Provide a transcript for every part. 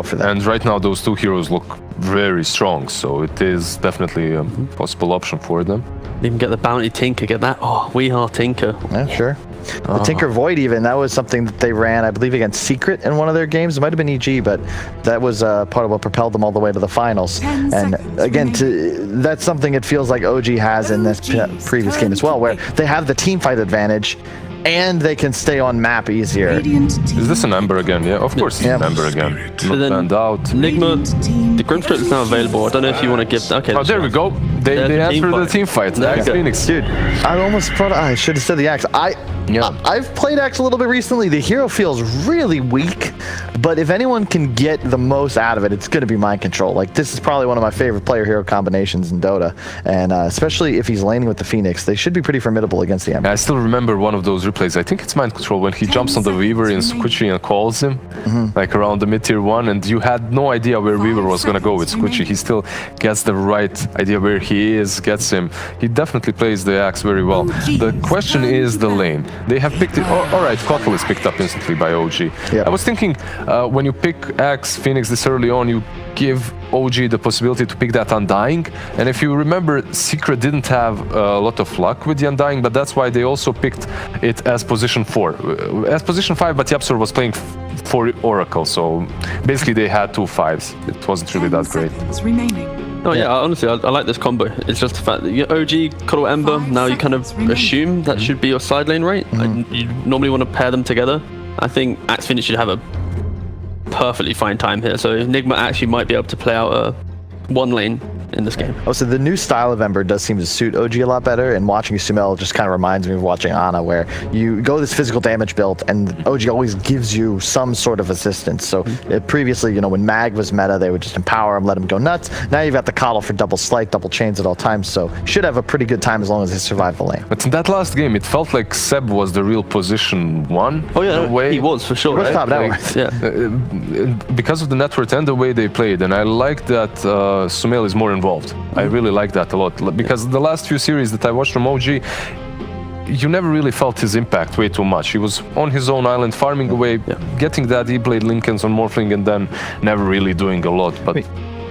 for them. And right now, those two heroes look very strong, so it is definitely a possible option for them. Even get the bounty Tinker, get that. Oh, we are Tinker. Yeah, sure. The Tinker Void even, that was something that they ran, I believe, against Secret in one of their games. It might have been EG, but that was part of what propelled them all the way to the finals. And again, that's something it feels like OG has in this previous game as well, where they have the team fight advantage and they can stay on map easier. Is this an Ember again? Yeah, of course it's an Ember again. Not banned out. NIGMA, the Grimstroke is now available. I don't know if you want to give... Okay. Oh, there we go. They answered the team fight. Axe Phoenix. Dude, I should have said the Axe. I've played Axe a little bit recently. The hero feels really weak, but if anyone can get the most out of it, it's going to be Mind Control. Like, this is probably one of my favorite player-hero combinations in Dota, and especially if he's laning with the Phoenix, they should be pretty formidable against the Ember. I still remember one of those replays. I think it's Mind Control when he jumps on the Weaver in Squishy and calls him, like around the mid-tier 1, and you had no idea where Weaver was going to go with Squishy. He still gets the right idea where he is, gets him. He definitely plays the Axe very well. The question is the lane. They have picked it. All right, Kotl is picked up instantly by OG. Yep. I was thinking when you pick Axe Phoenix this early on, you give OG the possibility to pick that Undying. And if you remember, Secret didn't have a lot of luck with the Undying, but that's why they also picked it as position 4. As position 5, but Yapsor was playing for Oracle, so basically they had 2 5s. It wasn't really that great. Oh yeah, honestly, I like this combo. It's just the fact that your OG, Cuddle Ember, now you kind of assume that should be your side lane, right? You normally want to pair them together. I think Axe Phoenix should have a perfectly fine time here. So NIGMA actually might be able to play out a one lane in this game. Oh, so the new style of Ember does seem to suit OG a lot better, and watching Sumail just kind of reminds me of watching Ana, where you go this physical damage build, and OG always gives you some sort of assistance. So previously, you know, when Mag was meta, they would just empower him, let him go nuts. Now you've got the Coddle for double slight, double chains at all times, so should have a pretty good time as long as they survive the lane. But in that last game, it felt like Seb was the real position 1. Oh yeah, in a way. he was for sure. He was top Like, because of the net worth and the way they played, and I like that Sumail is more involved. I really like that a lot, because the last few series that I watched from OG, you never really felt his impact way too much. He was on his own island, farming away, getting that E-Blade Lincolns on Morphling, and then never really doing a lot. But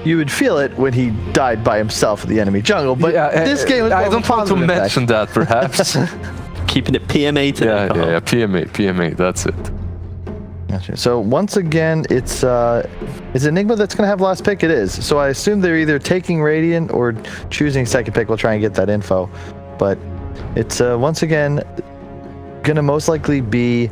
you would feel it when he died by himself in the enemy jungle, but this game is I don't want to mention that, perhaps. Keeping it PMA today. Yeah, PMA, that's it. Gotcha. So once again, it's Enigma that's going to have last pick. It is. So I assume they're either taking Radiant or choosing second pick. We'll try and get that info. But it's once again going to most likely be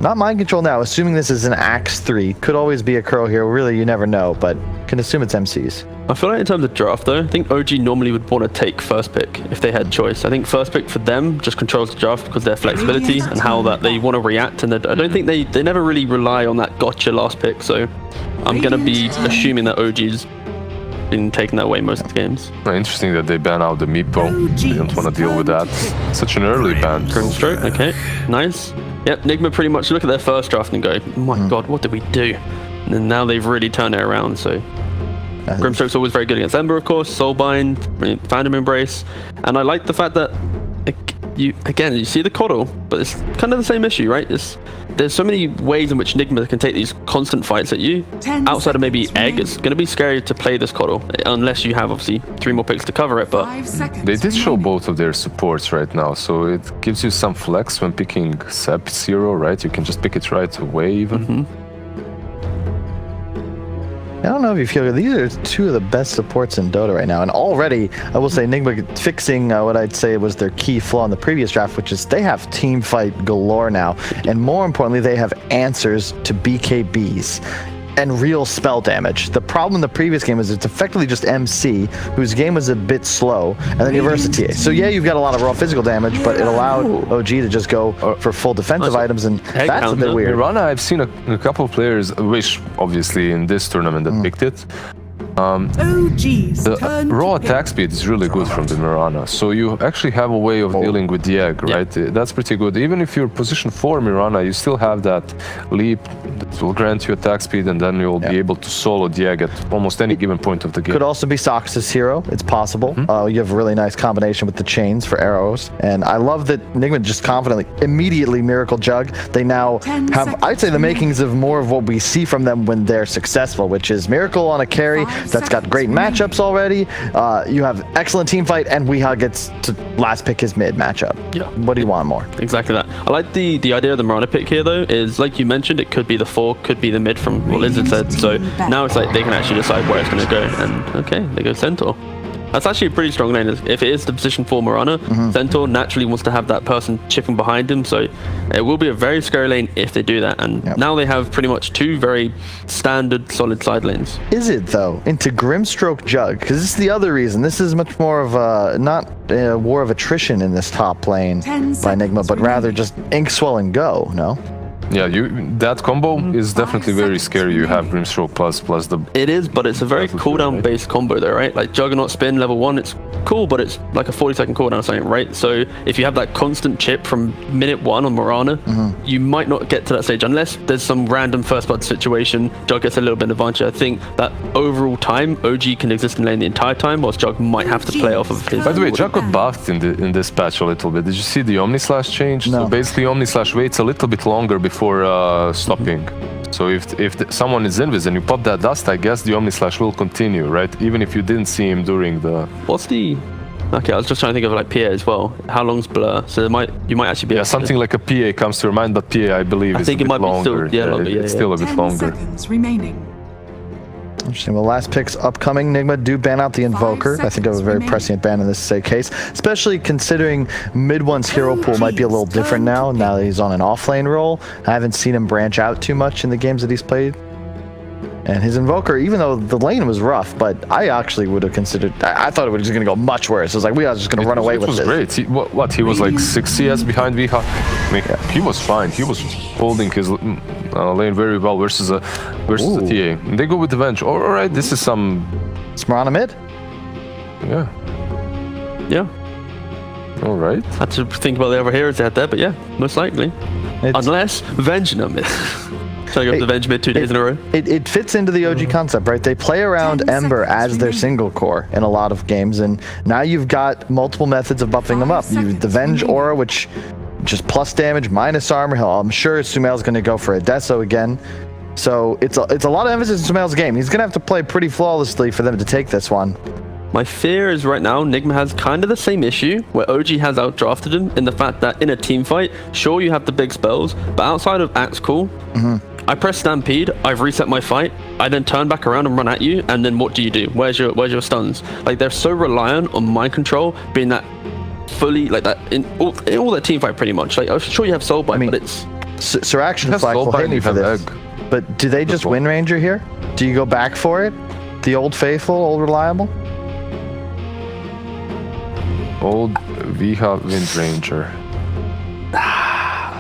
not Mind Control now, assuming this is an Axe 3. Could always be a Curl hero. Really, you never know, but can assume it's MCs. I feel like in terms of draft though, I think OG normally would want to take first pick if they had choice. I think first pick for them just controls the draft because their flexibility and how that they want to react, and I don't think they never really rely on that gotcha last pick, so I'm going to be assuming that OG's been taking that way most of the games. Interesting that they ban out the Meepo. They don't want to deal with that. Such an early ban. Grimstroke, okay, nice. Yep, NIGMA pretty much look at their first draft and go, oh my god, what did we do? And then now they've really turned it around, so... Grimstroke's always very good against Ember, of course, Soulbind, Phantom Embrace, and I like the fact that, you see the Coddle, but it's kind of the same issue, right? There's so many ways in which NIGMA can take these constant fights at you. Outside of maybe Egg, it's going to be scary to play this Coddle, unless you have, obviously, 3 more picks to cover it, but... They did show both of their supports right now, so it gives you some flex when picking Sep 0, right? You can just pick it right away, even. I don't know if you feel these are 2 of the best supports in Dota right now, and already I will say Enigma fixing what I'd say was their key flaw in the previous draft, which is they have team fight galore now, and more importantly, they have answers to BKBs and real spell damage. The problem in the previous game is it's effectively just MC, whose game was a bit slow, and then you have Versa TA. So yeah, you've got a lot of raw physical damage, but it allowed OG to just go for full defensive items, and that's a bit weird. Mirana, I've seen a couple of players, which obviously in this tournament that picked it, OG's The turn raw to attack speed is really good from the Mirana, so you actually have a way of dealing with the egg, right? That's pretty good. Even if you're position 4 Mirana, you still have that leap that will grant you attack speed, and then you'll be able to solo the egg at almost any given point of the game. Could also be Sox's hero. It's possible. You have a really nice combination with the chains for arrows. And I love that Nigma just confidently, immediately Miracle Jug. They now 10 have, I'd say, the seconds makings of more of what we see from them when they're successful, which is Miracle on a carry 5 that's got great seconds matchups already. You have excellent team fight, and Weeha gets to last pick his mid matchup. Yeah. What do you want more? Exactly that. I like the idea of the Mirana pick here, though, is like you mentioned, it could be the 4, could be the mid from what Lizard said. So now it's like they can actually decide where it's going to go. And okay, they go Centaur. That's actually a pretty strong lane. If it is the position 4 Mirana, Centaur naturally wants to have that person chipping behind him. So it will be a very scary lane if they do that. And now they have pretty much 2 very standard, solid side lanes. Is it, though, into Grimstroke Jug? Because this is the other reason. This is much more of a, not a war of attrition in this top lane 10 by Nigma, but rather just Inkswell and go, no? Yeah, that combo is definitely very scary. You have Grimstroke plus the... It is, but it's a very cooldown-based combo, though, right? Like Juggernaut Spin, level 1, it's cool, but it's like a 40-second cooldown or something, right? So if you have that constant chip from minute 1 on Mirana, you might not get to that stage unless there's some random first blood situation. Jug gets a little bit of advantage. I think that overall time, OG can exist in lane the entire time, whilst Jug might have to play off of his... By the way, Jug got buffed in this patch a little bit. Did you see the Omni Slash change? No. So basically Omni Slash waits a little bit longer before stopping. So if someone is invis and you pop that dust, I guess the Omni Slash will continue, right? Even if you didn't see him during the... What's the... Okay, I was just trying to think of like PA as well. How long's blur? So you might actually be able something like a PA comes to your mind, but PA I believe is a bit longer. It's still a bit 10 longer. seconds remaining. Interesting. Well, last picks upcoming. Nigma do ban out the Invoker. I think of a very prescient ban in this case, especially considering mid one's hero pool might be a little different now that he's on an offlane role. I haven't seen him branch out too much in the games that he's played. And his Invoker, even though the lane was rough, but I actually would have considered... I thought it was going to go much worse. It was like, we are just going to run away with this. It was great. He was like 6 CS behind Weeha. I mean, he was fine. He was holding his lane very well versus the TA. And they go with the Venge. All right, this is some... Smarana mid? Yeah. Yeah. All right. I had to think about the other heroes they had there, but yeah, most likely. Unless Venge in mid. Showing up the Venge mid 2 days in a row. It fits into the OG concept, right? They play around Ember as their single core in a lot of games, and now you've got multiple methods of buffing them up. You've the Venge Aura, which just plus damage, minus armor. I'm sure Sumail's going to go for a Deso again. So it's a lot of emphasis in Sumail's game. He's going to have to play pretty flawlessly for them to take this one. My fear is right now, Nigma has kind of the same issue where OG has outdrafted him in the fact that in a team fight, sure you have the big spells, but outside of Axe Cool, I press Stampede, I've reset my fight, I then turn back around and run at you, and then what do you do? Where's your stuns? Like they're so reliant on mind control being that fully like that in all their team fight pretty much. Like I'm sure you have Soulbind, but it's Sir Action Flag will hate me for this. But do they just Wind Ranger here? Do you go back for it? The old faithful, old reliable? Old Weeha Wind Ranger.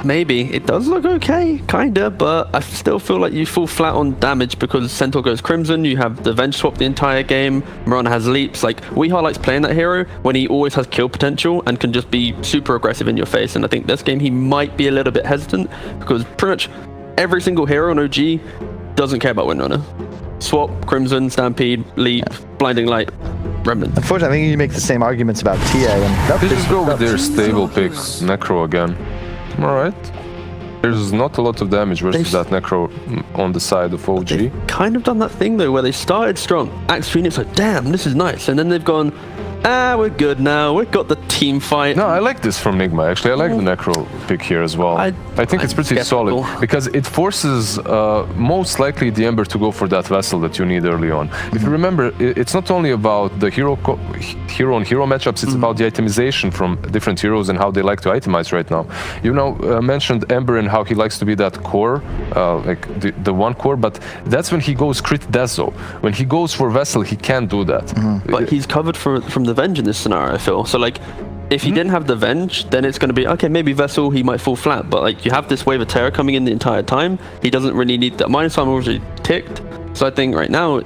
maybe. It does look okay, kinda, but I still feel like you fall flat on damage because Centaur goes Crimson, you have the Venge swap the entire game, Mirana has leaps. Like, Weeha likes playing that hero when he always has kill potential and can just be super aggressive in your face, and I think this game he might be a little bit hesitant because pretty much every single hero on OG doesn't care about Windrunner. Swap, Crimson, Stampede, Leap, Blinding Light, Remnant. Unfortunately, I think you make the same arguments about TA. And They just go with their stable pick, Necro again. Alright. There's not a lot of damage versus that Necro on the side of OG. They've kind of done that thing though, where they started strong. Axe Phoenix like, damn, this is nice. And then they've gone, we're good now. We've got the team fight. No, I like this from Nigma, actually. I like the Necro pick here as well. I think it's pretty skeptical. solid because it forces most likely the Ember to go for that vessel that you need early on. If you remember, it's not only about the hero on hero matchups, it's about the itemization from different heroes and how they like to itemize right now. You know, mentioned Ember and how he likes to be that core, like the one core, but that's when he goes crit Deso. When he goes for vessel, he can't do that. But he's covered from the Venge in this scenario, I feel. So like, if he didn't have the Venge, then it's going to be, okay, maybe Vessel, he might fall flat. But like, you have this wave of terror coming in the entire time. He doesn't really need that. Minus armor already ticked. So I think right now,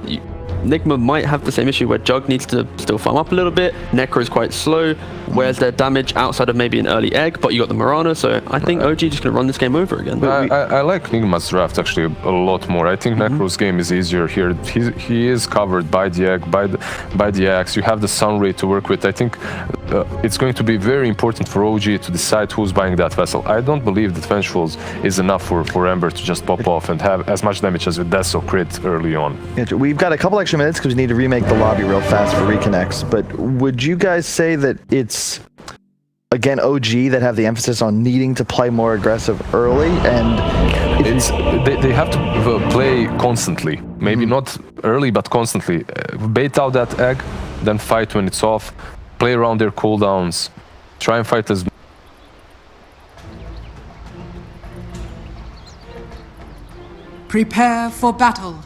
Nigma might have the same issue where Jug needs to still farm up a little bit. Necro is quite slow. Where's their damage outside of maybe an early egg? But you got the Mirana, so I think OG just going to run this game over again. I like Nigma's draft actually a lot more. I think Necro's game is easier here. He is covered by the egg, by the axe. You have the Sun Ray to work with. I think it's going to be very important for OG to decide who's buying that vessel. I don't believe that Vengeful's is enough for Ember to just pop off and have as much damage as with Deso crit early on. We've got a couple extra minutes because we need to remake the lobby real fast for reconnects, but would you guys say that it's, again, OG that have the emphasis on needing to play more aggressive early, and they have to play constantly, maybe not early but constantly, bait out that egg, then fight when it's off, play around their cooldowns, try and fight as Prepare for battle.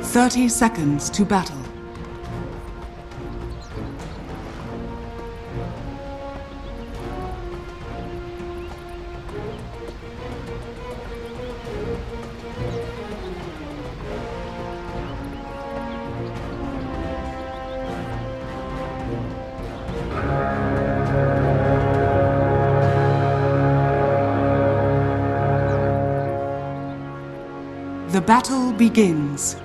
"30 seconds to battle. The battle begins.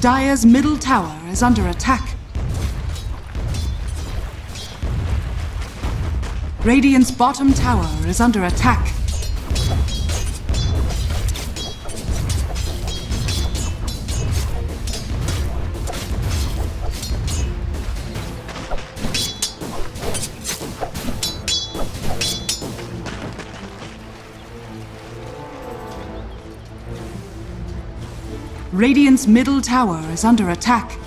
Dire's middle tower is under attack. Radiant's bottom tower is under attack. Radiant's middle tower is under attack.